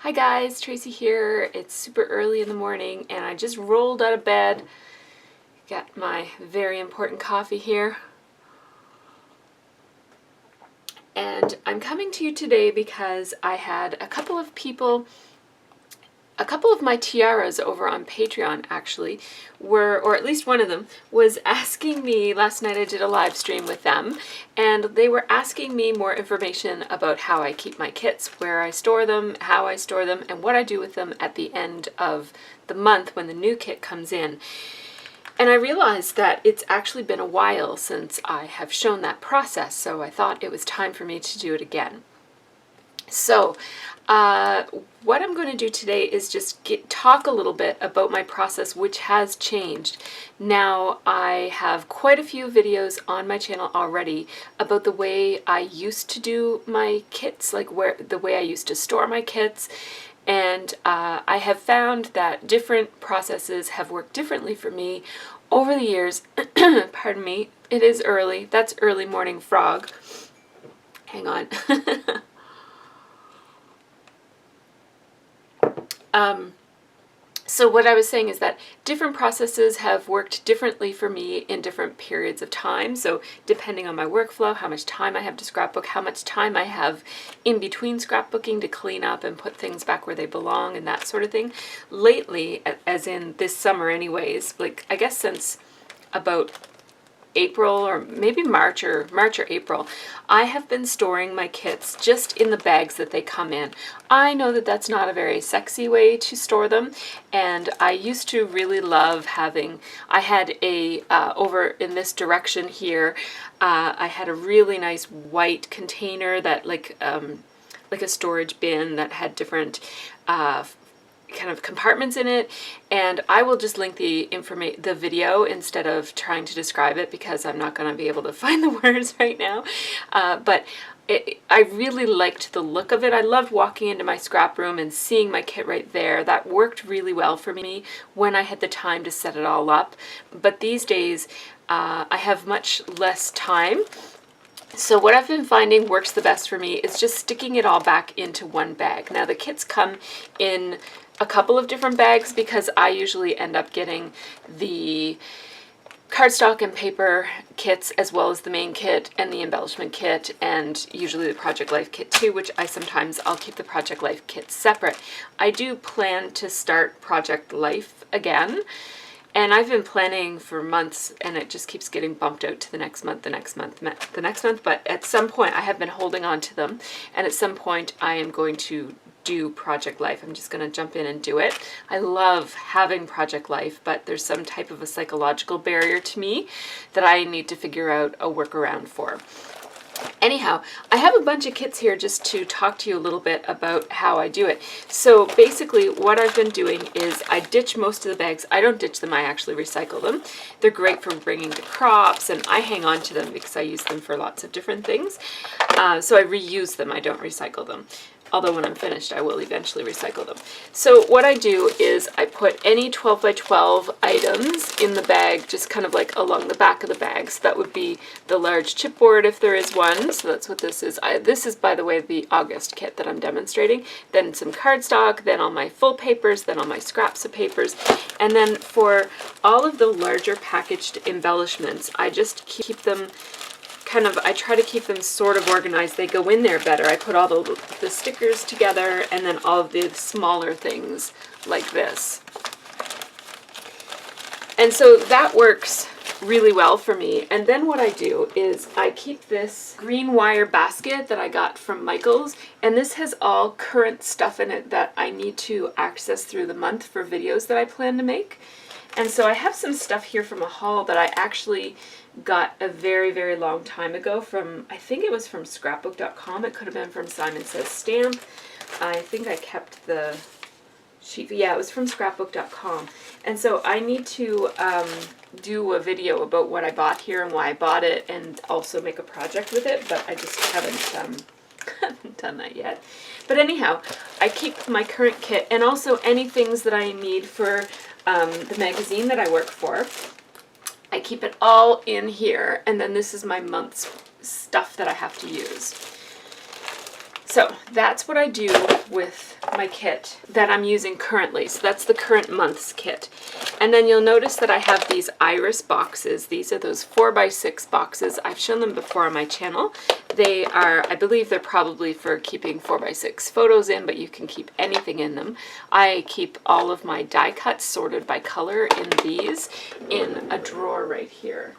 Hi guys, Tracy here. It's super early in the morning and I just rolled out of bed. Got my very important coffee here. And I'm coming to you today because I had a couple of my tiaras over on Patreon actually or at least one of them was asking me, last night I did a live stream with them, and they were asking me more information about how I keep my kits, where I store them, how I store them, and what I do with them at the end of the month when the new kit comes in. And I realized that it's actually been a while since I have shown that process, so I thought it was time for me to do it again. So what I'm going to do today is just talk a little bit about my process, which has changed. Now I have quite a few videos on my channel already about the way I used to do my kits, like the way I used to store my kits. And I have found that different processes have worked differently for me over the years. Pardon me, it is early. That's early morning frog. Hang on. So what I was saying is that different processes have worked differently for me in different periods of time. So depending on my workflow, how much time I have to scrapbook, how much time I have in between scrapbooking to clean up and put things back where they belong and that sort of thing. Lately, as in this summer anyways, like I guess since about April or maybe March or April, I have been storing my kits just in the bags that they come in. I know that that's not a very sexy way to store them, and I used to really love having, I had a, over in this direction here, I had a really nice white container that like a storage bin that had different kind of compartments in it, and I will just link the video instead of trying to describe it because I'm not going to be able to find the words right now. But I really liked the look of it. I loved walking into my scrap room and seeing my kit right there. That worked really well for me when I had the time to set it all up. But these days I have much less time. So what I've been finding works the best for me is just sticking it all back into one bag. Now the kits come in a couple of different bags because I usually end up getting the cardstock and paper kits as well as the main kit and the embellishment kit, and usually the Project Life kit too, which I'll keep the Project Life kit separate. I do plan to start Project Life again, and I've been planning for months, and it just keeps getting bumped out to the next month, the next month, the next month. But at some point, I have been holding on to them, and at some point, I am going to do Project Life. I'm just going to jump in and do it. I love having Project Life, but there's some type of a psychological barrier to me that I need to figure out a workaround for. Anyhow, I have a bunch of kits here just to talk to you a little bit about how I do it. So basically what I've been doing is I ditch most of the bags. I don't ditch them, I actually recycle them. They're great for bringing to crops, and I hang on to them because I use them for lots of different things. So I reuse them, I don't recycle them. Although when I'm finished, I will eventually recycle them. So what I do is I put any 12 by 12 items in the bag, just kind of like along the back of the bag. So that would be the large chipboard if there is one. So that's what this is. This is, by the way, the August kit that I'm demonstrating. Then some cardstock, then all my full papers, then all my scraps of papers. And then for all of the larger packaged embellishments, I just keep them I try to keep them sort of organized. They go in there better. I put all the stickers together and then all of the smaller things like this. And so that works really well for me. And then what I do is I keep this green wire basket that I got from Michael's, and this has all current stuff in it that I need to access through the month for videos that I plan to make. And so I have some stuff here from a haul that I actually got a very, very long time ago from, I think it was from Scrapbook.com. It could have been from Simon Says Stamp. I think I kept the sheet. Yeah, it was from Scrapbook.com. And so I need to do a video about what I bought here and why I bought it, and also make a project with it, but I just haven't done that yet. But anyhow, I keep my current kit and also any things that I need for the magazine that I work for. I keep it all in here, and then this is my month's stuff that I have to use. So that's what I do with my kit that I'm using currently. So that's the current month's kit. And then you'll notice that I have these iris boxes. These are those 4x6 boxes. I've shown them before on my channel. They are, I believe they're probably for keeping 4x6 photos in, but you can keep anything in them. I keep all of my die cuts sorted by color in these in a drawer right here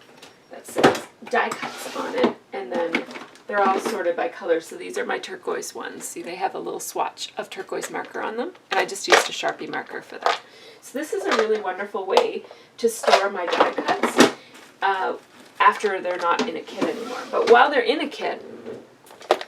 that says die cuts on it, and then they're all sorted by color. So these are my turquoise ones. See, they have a little swatch of turquoise marker on them, and I just used a Sharpie marker for that. So this is a really wonderful way to store my die cuts after they're not in a kit anymore. But while they're in a kit,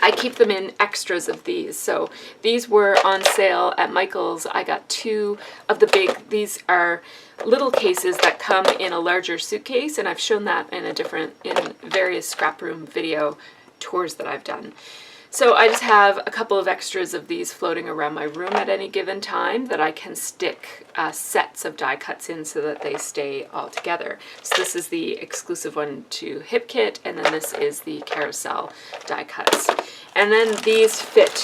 I keep them in extras of these. So these were on sale at Michael's. I got 2 of the big, these are little cases that come in a larger suitcase, and I've shown that in various scrap room video tours that I've done. So I just have a couple of extras of these floating around my room at any given time that I can stick sets of die cuts in so that they stay all together. So this is the exclusive one to Hip Kit, and then this is the carousel die cuts. And then these fit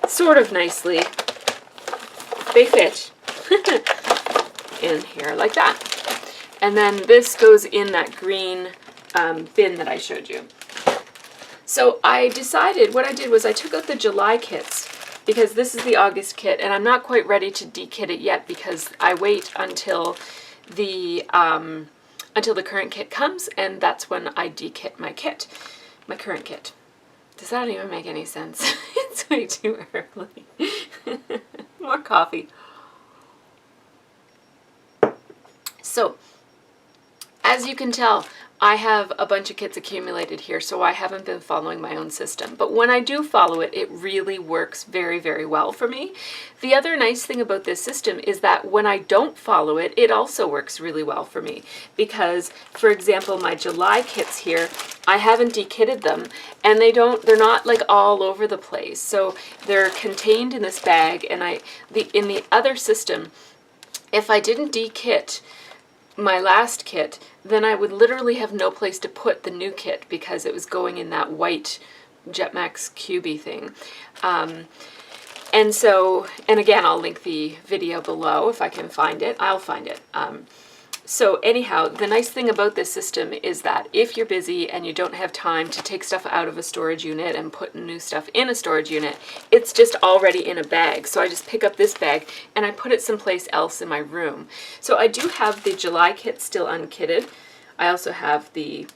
sort of nicely. They fit in here like that. And then this goes in that green bin that I showed you. So I decided, what I did was I took out the July kits because this is the August kit, and I'm not quite ready to de-kit it yet because I wait until the current kit comes, and that's when I de-kit my kit, my current kit. Does that even make any sense? It's way too early. More coffee. So, as you can tell, I have a bunch of kits accumulated here, so I haven't been following my own system. But when I do follow it, it really works very, very well for me. The other nice thing about this system is that when I don't follow it, it also works really well for me. Because, for example, my July kits here, I haven't de-kitted them, and they're not like all over the place. So they're contained in this bag, and in the other system, if I didn't de-kit my last kit, then I would literally have no place to put the new kit because it was going in that white Jetmax cubey thing. And again, I'll link the video below if I can find it. I'll find it. So anyhow, the nice thing about this system is that if you're busy and you don't have time to take stuff out of a storage unit and put new stuff in a storage unit, it's just already in a bag. So I just pick up this bag and I put it someplace else in my room. So I do have the July kit still unkitted. I also have the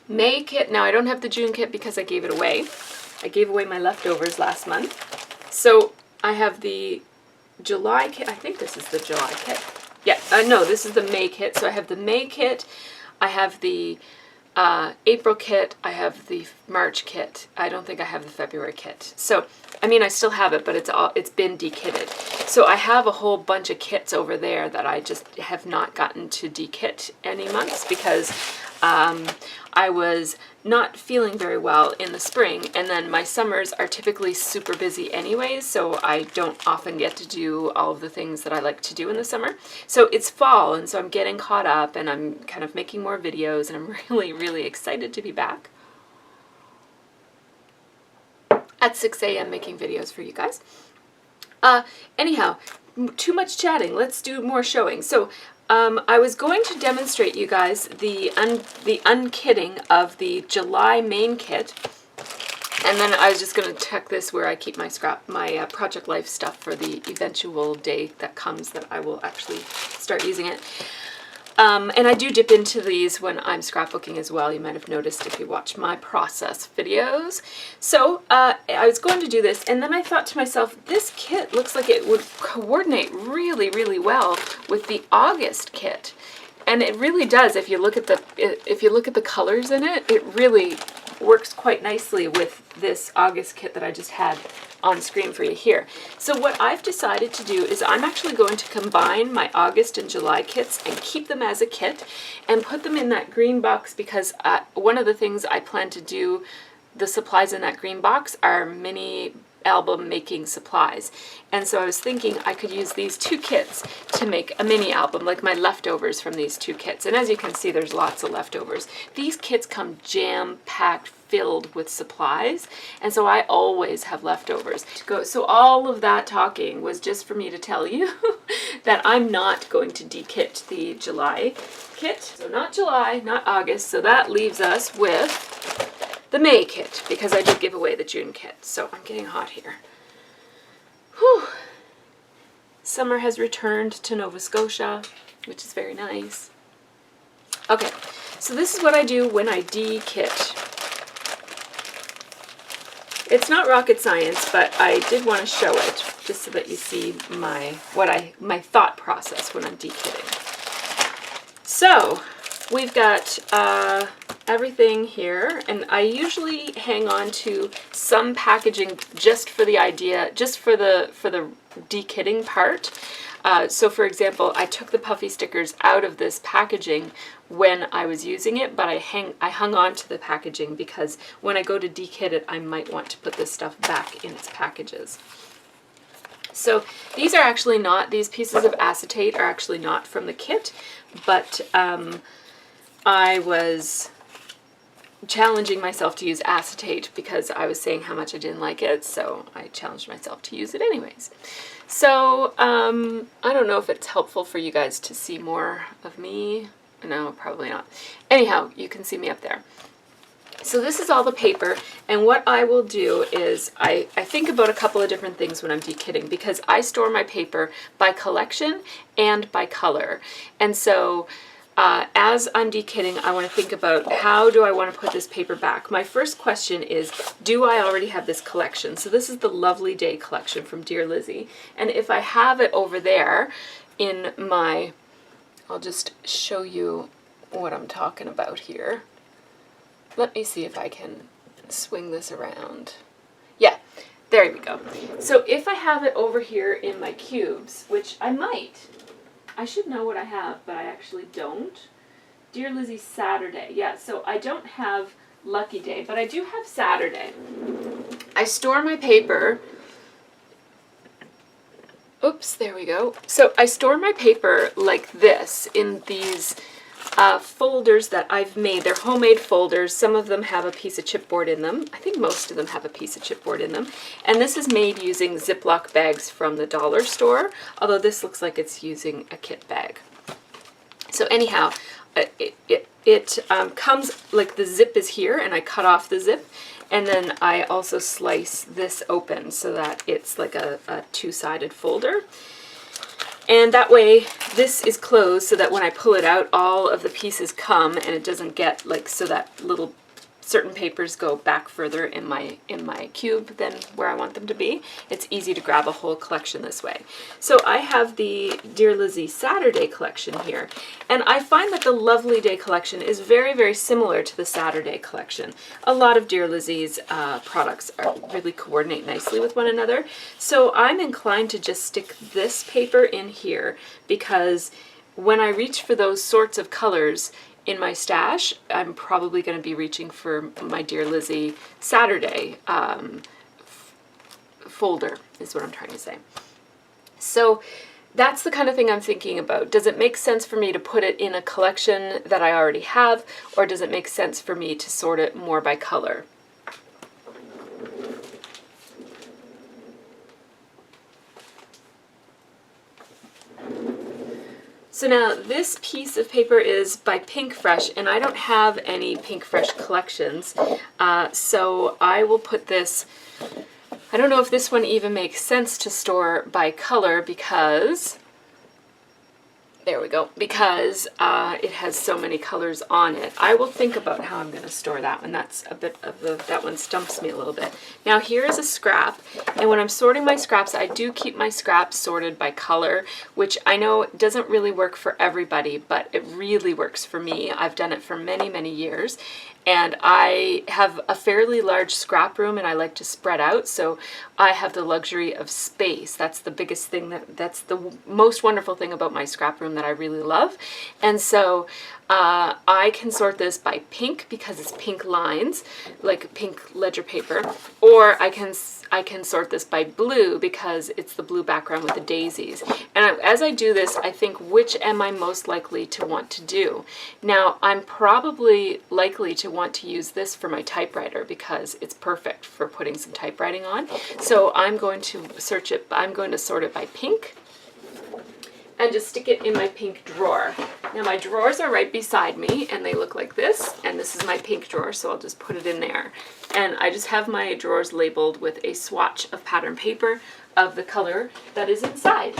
May kit. Now I don't have the June kit because I gave it away. I gave away my leftovers last month. So I have the July kit. I think this is the July kit. Yeah, no, this is the May kit. So I have the May kit, I have the April kit, I have the March kit. I don't think I have the February kit. So, I mean, I still have it, but it's been de-kitted. So I have a whole bunch of kits over there that I just have not gotten to de-kit any months because I was not feeling very well in the spring, and then my summers are typically super busy anyways, so I don't often get to do all of the things that I like to do in the summer. So it's fall, and so I'm getting caught up, and I'm kind of making more videos, and I'm really, really excited to be back at 6 a.m. making videos for you guys. Anyhow, too much chatting. Let's do more showing. So I was going to demonstrate you guys the unkitting of the July main kit, and then I was just going to check this where I keep my Project Life stuff for the eventual day that comes that I will actually start using it. And I do dip into these when I'm scrapbooking as well. You might have noticed if you watch my process videos. So I was going to do this, and then I thought to myself, this kit looks like it would coordinate really, really well with the August kit. And it really does. If you look at the colors in it, it really works quite nicely with this August kit that I just had on screen for you here. So what I've decided to do is I'm actually going to combine my August and July kits and keep them as a kit and put them in that green box because one of the things I plan to do, the supplies in that green box are mini album making supplies. And so I was thinking I could use these 2 kits to make a mini album, like my leftovers from these 2 kits. And as you can see, there's lots of leftovers. These kits come jam-packed, filled with supplies, and so I always have leftovers to go. So all of that talking was just for me to tell you that I'm not going to de-kit the July kit. So not July, not August, so that leaves us with the May kit, because I did give away the June kit. So I'm getting hot here. Whew. Summer has returned to Nova Scotia, which is very nice. Okay, so this is what I do when I de-kit. It's not rocket science, but I did want to show it just so that you see my thought process when I'm de-kitting. So we've got everything here, and I usually hang on to some packaging just for the idea, just for the de-kitting part. So for example, I took the Puffy Stickers out of this packaging when I was using it, but I hung on to the packaging because when I go to de-kit it, I might want to put this stuff back in its packages. So these are actually not, these pieces of acetate are actually not from the kit, but I was challenging myself to use acetate because I was saying how much I didn't like it, so I challenged myself to use it anyways. So I don't know if it's helpful for you guys to see more of me. No, probably not. Anyhow, you can see me up there. So this is all the paper, and what I will do is I think about a couple of different things when I'm de-kitting, because I store my paper by collection and by color. And so as I'm de-kitting, I want to think about how do I want to put this paper back. My first question is, do I already have this collection? So this is the Lovely Day collection from Dear Lizzie. And if I have it over there in my, I'll just show you what I'm talking about here. Let me see if I can swing this around. Yeah, there we go. So if I have it over here in my cubes, which I might, I should know what I have, but I actually don't. Dear Lizzie Saturday. Yeah, so I don't have Lucky Day, but I do have Saturday. I store my paper. Oops, there we go. So I store my paper like this in these folders that I've made. They're homemade folders. Some of them have a piece of chipboard in them. I think most of them have a piece of chipboard in them. And this is made using Ziploc bags from the dollar store, although this looks like it's using a kit bag. So anyhow, it comes, like the zip is here, and I cut off the zip, and then I also slice this open so that it's like a two-sided folder. And that way this is closed so that when I pull it out, all of the pieces come, and it doesn't get like, so that little certain papers go back further in my cube than where I want them to be. It's easy to grab a whole collection this way. So I have the Dear Lizzie Saturday collection here, and I find that the Lovely Day collection is very, very similar to the Saturday collection. A lot of Dear Lizzie's products really coordinate nicely with one another. So I'm inclined to just stick this paper in here, because when I reach for those sorts of colors in my stash, I'm probably going to be reaching for my Dear Lizzie Saturday folder, is what I'm trying to say. So that's the kind of thing I'm thinking about. Does it make sense for me to put it in a collection that I already have, or does it make sense for me to sort it more by color? So now this piece of paper is by Pink Fresh, and I don't have any Pink Fresh collections, so I will put this, I don't know if this one even makes sense to store by color, because, there we go, because it has so many colors on it. I will think about how I'm going to store that one. That's a bit of that one stumps me a little bit. Now here is a scrap, and when I'm sorting my scraps, I do keep my scraps sorted by color, which I know doesn't really work for everybody, but it really works for me. I've done it for many, many years, and I have a fairly large scrap room, and I like to spread out, so I have the luxury of space. That's the biggest thing, that's the most wonderful thing about my scrap room that I really love. And so I can sort this by pink because it's pink lines, like pink ledger paper, or I can sort this by blue because it's the blue background with the daisies. And as I do this, I think, which am I most likely to want to do? Now, I'm probably likely to want to use this for my typewriter because it's perfect for putting some typewriting on. So I'm going to sort it by pink and just stick it in my pink drawer. Now my drawers are right beside me and they look like this, and this is my pink drawer, so I'll just put it in there. And I just have my drawers labeled with a swatch of pattern paper of the color that is inside.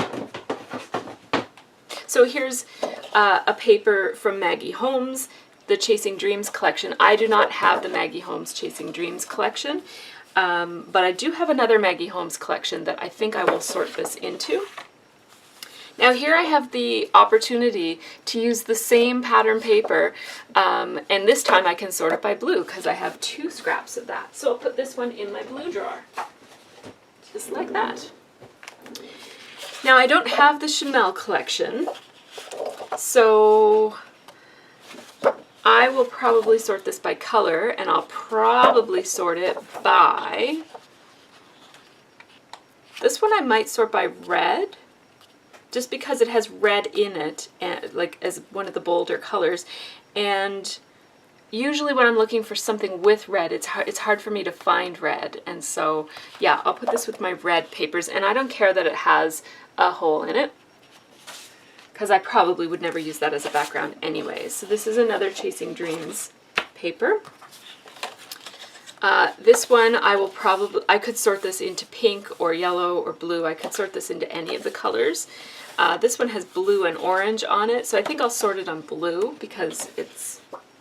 So here's a paper from Maggie Holmes, the Chasing Dreams collection. I do not have the Maggie Holmes Chasing Dreams collection, but I do have another Maggie Holmes collection that I think I will sort this into. Now here I have the opportunity to use the same pattern paper, and this time I can sort it by blue because I have 2 scraps of that. So I'll put this one in my blue drawer, just like that. Now I don't have the Chanel collection, so I will probably sort this by color, and I'll probably sort it by, this one I might sort by red, just because it has red in it, and like as one of the bolder colors. And usually when I'm looking for something with red, it's hard for me to find red. And so yeah, I'll put this with my red papers, and I don't care that it has a hole in it because I probably would never use that as a background anyway. So this is another Chasing Dreams paper. This one I could sort this into pink or yellow or blue. I could sort this into any of the colors. This one has blue and orange on it, so I think I'll sort it on blue because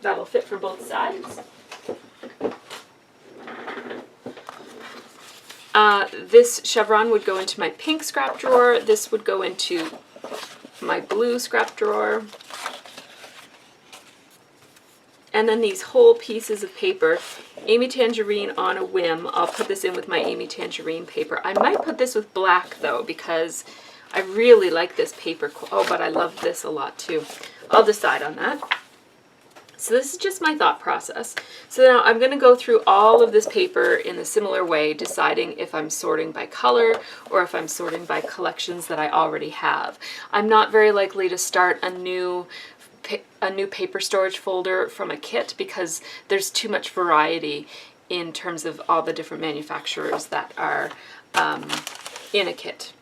that'll fit for both sides. This chevron would go into my pink scrap drawer. This would go into my blue scrap drawer. And then these whole pieces of paper, Amy Tangerine on a whim. I'll put this in with my Amy Tangerine paper. I might put this with black though, because I really like this paper. Oh, but I love this a lot too. I'll decide on that. So this is just my thought process. So now I'm going to go through all of this paper in a similar way, deciding if I'm sorting by color or if I'm sorting by collections that I already have. I'm not very likely to start a new paper storage folder from a kit because there's too much variety in terms of all the different manufacturers that are in a kit.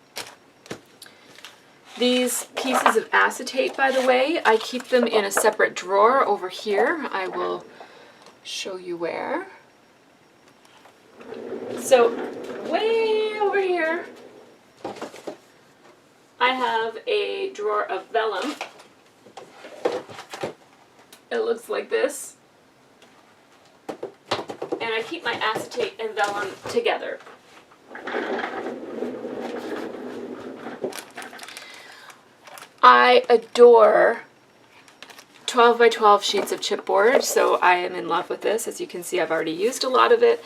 These pieces of acetate, by the way, I keep them in a separate drawer over here. I will show you where. So way over here, I have a drawer of vellum. It looks like this. And I keep my acetate and vellum together. I adore 12 by 12 sheets of chipboard, so I am in love with this. As you can see, I've already used a lot of it.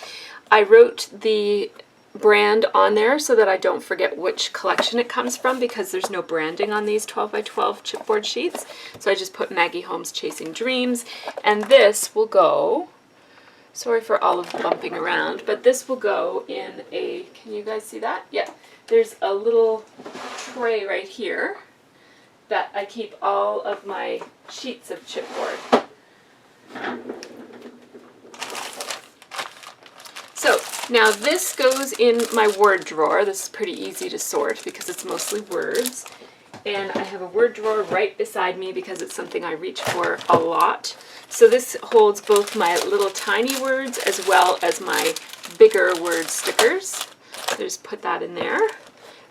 I wrote the brand on there so that I don't forget which collection it comes from, because there's no branding on these 12 by 12 chipboard sheets. So I just put Maggie Holmes Chasing Dreams, and this will go, sorry for all of the bumping around, but this will go in a, can you guys see that? Yeah, there's a little tray right here that I keep all of my sheets of chipboard. So now this goes in my Word drawer. This is pretty easy to sort because it's mostly words. And I have a Word drawer right beside me because it's something I reach for a lot. So this holds both my little tiny words as well as my bigger word stickers. So just put that in there,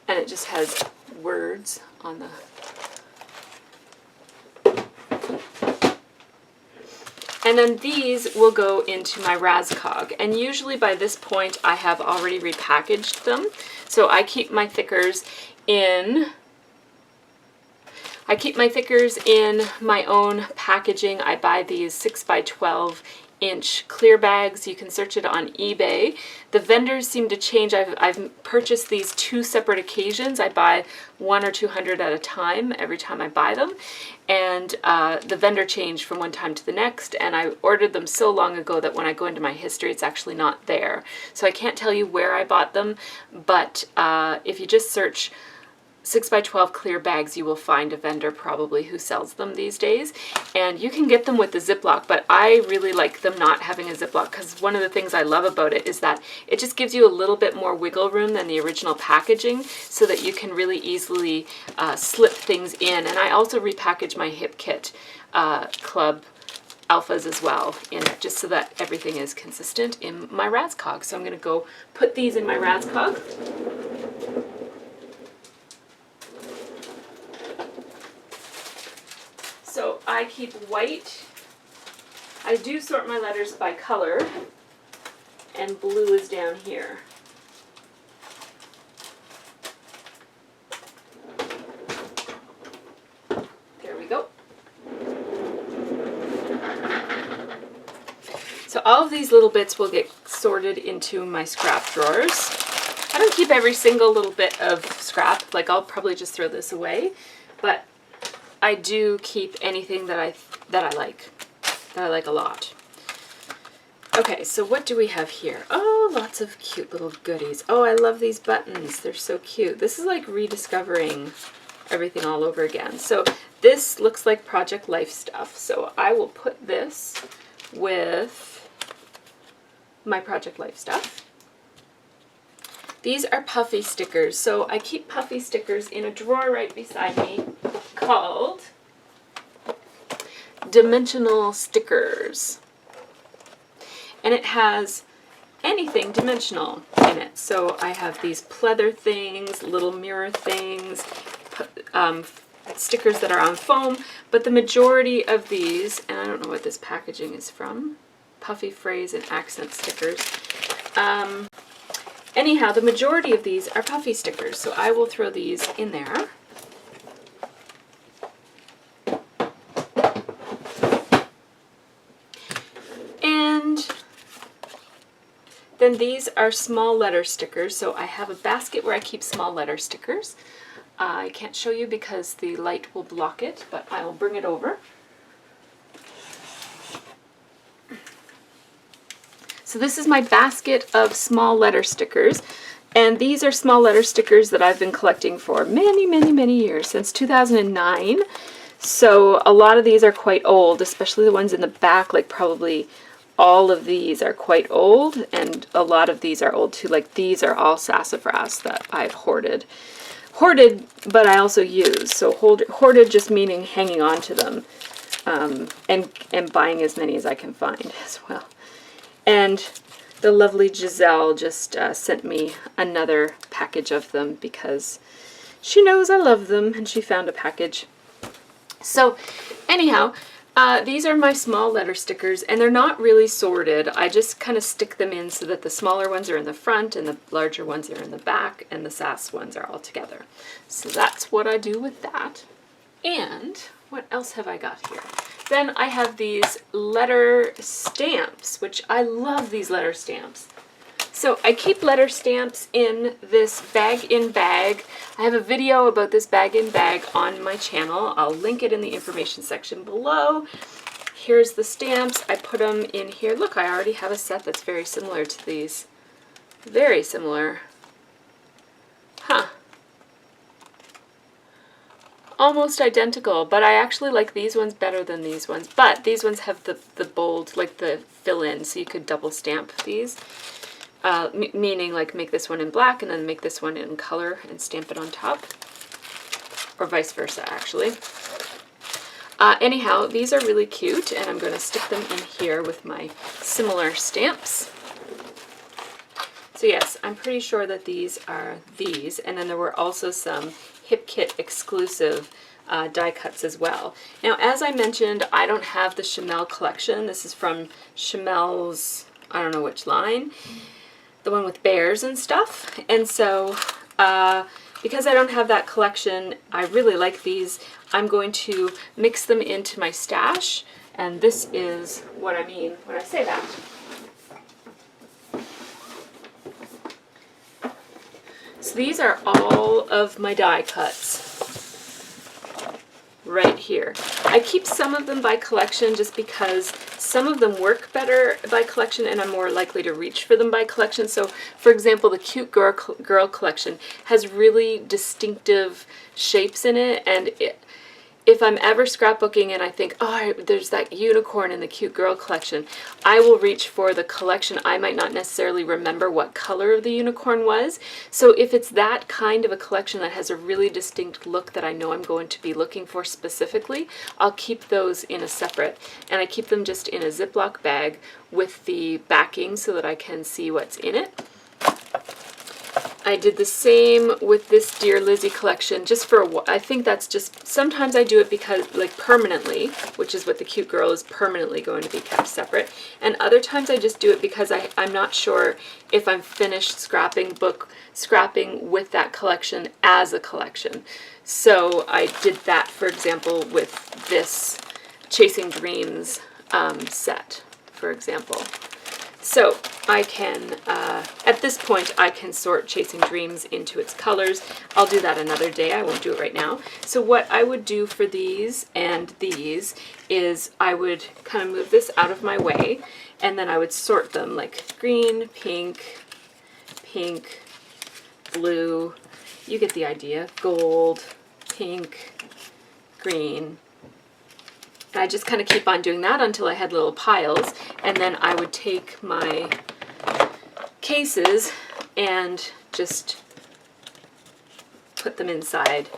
and it just has words on the... And then these will go into my Razcog, and usually by this point I have already repackaged them. So I keep my thickers in my own packaging. I buy these 6 by 12 inch clear bags. You can search it on eBay. The vendors seem to change. I've purchased these 2 separate occasions. I buy 100 or 200 at a time every time I buy them, and the vendor changed from one time to the next, and I ordered them so long ago that when I go into my history it's actually not there. So I can't tell you where I bought them, but if you just search 6x12 clear bags, you will find a vendor probably who sells them these days, and you can get them with the Ziploc, but I really like them not having a Ziploc, because one of the things I love about it is that it just gives you a little bit more wiggle room than the original packaging, so that you can really easily slip things in. And I also repackage my Hip Kit Club alphas as well, in it, just so that everything is consistent in my Razzcog. So I'm going to go put these in my Razzcog. So I keep white. I do sort my letters by color, and blue is down here. There we go. So all of these little bits will get sorted into my scrap drawers. I don't keep every single little bit of scrap, like I'll probably just throw this away, but I do keep anything that I like a lot. Okay, so what do we have here? Oh, lots of cute little goodies. Oh, I love these buttons. They're so cute. This is like rediscovering everything all over again. So this looks like Project Life stuff. So I will put this with my Project Life stuff. These are Puffy stickers. So I keep Puffy stickers in a drawer right beside me called Dimensional Stickers. And it has anything dimensional in it. So I have these pleather things, little mirror things, stickers that are on foam, but the majority of these, and I don't know what this packaging is from, Puffy Phrase and Accent stickers. Anyhow, the majority of these are Puffy stickers, so I will throw these in there. And then these are small letter stickers, so I have a basket where I keep small letter stickers. I can't show you because the light will block it, but I will bring it over. So this is my basket of small letter stickers, and these are small letter stickers that I've been collecting for many years, since 2009. So a lot of these are quite old, especially the ones in the back, like probably all of these are quite old, and a lot of these are old too. Like these are all sassafras that I've hoarded, but I also use. So hoarded just meaning hanging on to them, and buying as many as I can find as well. And the lovely Giselle just sent me another package of them because she knows I love them, and she found a package. So anyhow, these are my small letter stickers, and they're not really sorted. I just kind of stick them in so that the smaller ones are in the front and the larger ones are in the back, and the sass ones are all together. So that's what I do with that. And what else have I got here? Then I have these letter stamps, which I love these letter stamps. So I keep letter stamps in this bag-in-bag. I have a video about this bag-in-bag on my channel. I'll link it in the information section below. Here's the stamps. I put them in here. Look, I already have a set that's very similar to these. Very similar. Huh. Almost identical, but I actually like these ones better than these ones. But these ones have the bold, like the fill-in, so you could double stamp these. Meaning like make this one in black and then make this one in color and stamp it on top. Or vice versa, actually. Anyhow, these are really cute, and I'm going to stick them in here with my similar stamps. So yes, I'm pretty sure that these are these, and then there were also some Hip Kit exclusive die cuts as well. Now, as I mentioned, I don't have the Chamel collection. This is from Chamel's, I don't know which line, the one with bears and stuff. And so, because I don't have that collection, I really like these. I'm going to mix them into my stash And this is what I mean when I say that. So these are all of my die cuts right here. I keep some of them by collection just because some of them work better by collection and I'm more likely to reach for them by collection. So for example, the Cute Girl collection has really distinctive shapes in it, and if I'm ever scrapbooking and I think, oh, there's that unicorn in the Cute Girl collection, I will reach for the collection. I might not necessarily remember what color the unicorn was. So if it's that kind of a collection that has a really distinct look that I know I'm going to be looking for specifically, I'll keep those in a separate, and I keep them just in a Ziploc bag with the backing so that I can see what's in it. I did the same with this Dear Lizzie collection, just for, I think that's just, sometimes I do it because, like, permanently, which is what the Cute Girl is permanently going to be kept separate, and other times I just do it because I'm not sure if I'm finished scrapping with that collection as a collection. So I did that, for example, with this Chasing Dreams set, for example. So I can, at this point, I can sort Chasing Dreams into its colors. I'll do that another day. I won't do it right now. So what I would do for these and these is I would kind of move this out of my way, and then I would sort them like green, pink, pink, blue. You get the idea. Gold, pink, green. And I just kind of keep on doing that until I had little piles, and then I would take my cases and just put them inside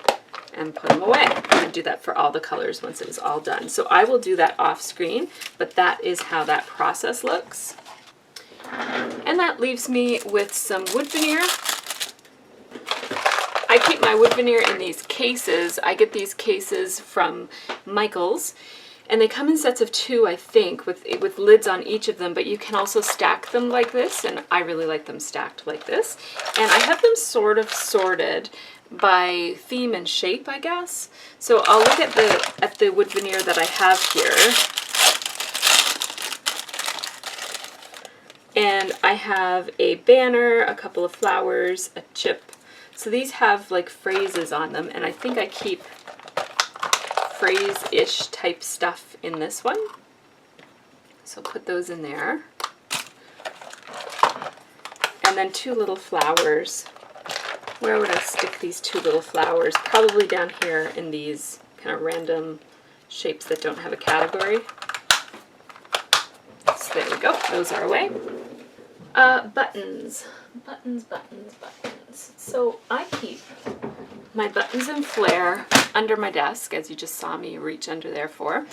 and put them away. I would do that for all the colors once it was all done. So I will do that off screen, but that is how that process looks. And that leaves me with some wood veneer. I keep my wood veneer in these cases. I get these cases from Michael's, and they come in sets of 2, I think, with lids on each of them, but you can also stack them like this, and I really like them stacked like this. And I have them sort of sorted by theme and shape, I guess. So I'll look at the wood veneer that I have here. And I have a banner, a couple of flowers, a chip. So these have like phrases on them, and I think I keep phrase-ish type stuff in this one. So put those in there. And then 2 little flowers. Where would I stick these 2 little flowers? Probably down here in these kind of random shapes that don't have a category. So there we go. Those are away. Buttons. Buttons, buttons, buttons. So I keep my buttons and flare under my desk, as you just saw me reach under there for.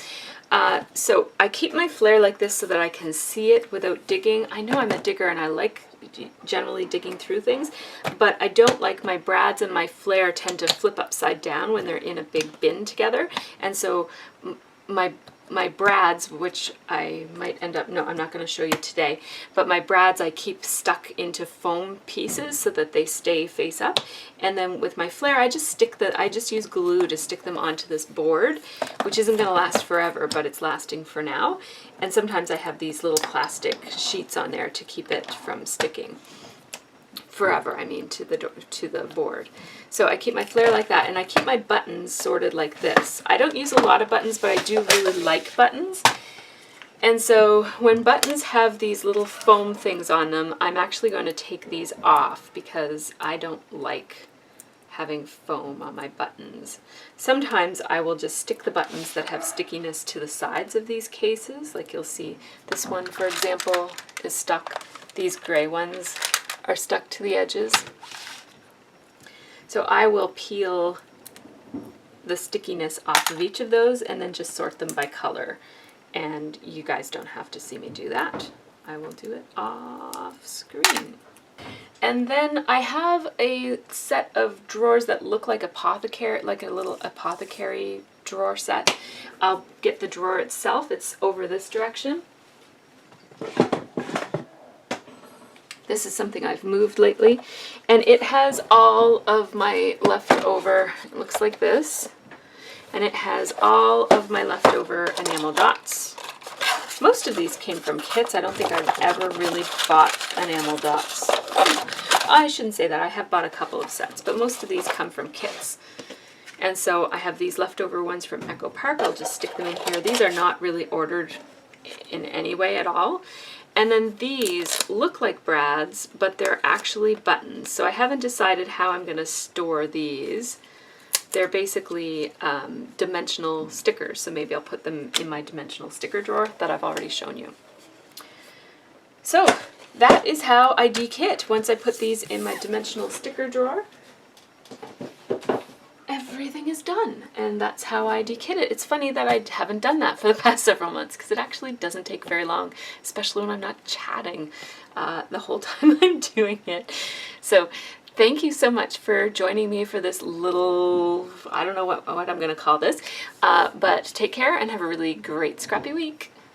So I keep my flare like this so that I can see it without digging. I know I'm a digger and I like generally digging through things, but I don't like my brads and my flare tend to flip upside down when they're in a big bin together. And so my brads, which I might end up, no, I'm not going to show you today, but my brads I keep stuck into foam pieces so that they stay face up. And then with my flare, I just use glue to stick them onto this board, which isn't going to last forever, but it's lasting for now. And sometimes I have these little plastic sheets on there to keep it from sticking forever, I mean, to the board. So I keep my flare like that, and I keep my buttons sorted like this. I don't use a lot of buttons, but I do really like buttons. And so when buttons have these little foam things on them, I'm actually going to take these off because I don't like having foam on my buttons. Sometimes I will just stick the buttons that have stickiness to the sides of these cases. Like you'll see this one, for example, is stuck. These gray ones are stuck to the edges. So I will peel the stickiness off of each of those and then just sort them by color. And you guys don't have to see me do that. I will do it off screen. And then I have a set of drawers that look like apothecary, like a little apothecary drawer set. I'll get the drawer itself. It's over this direction. This is something I've moved lately, and it has all of my leftover, it looks like this, and it has all of my leftover enamel dots. Most of these came from kits. I don't think I've ever really bought enamel dots. I shouldn't say that. I have bought a couple of sets, but most of these come from kits. And so I have these leftover ones from Echo Park. I'll just stick them in here. These are not really ordered in any way at all. And then these look like brads, but they're actually buttons. So I haven't decided how I'm going to store these. They're basically dimensional stickers, so maybe I'll put them in my dimensional sticker drawer that I've already shown you. So that is how I de-kit. Once I put these in my dimensional sticker drawer, everything is done, and that's how I de-kit it. It's funny that I haven't done that for the past several months, because it actually doesn't take very long, especially when I'm not chatting the whole time I'm doing it. So thank you so much for joining me for this little, I don't know what I'm going to call this, but take care and have a really great scrappy week.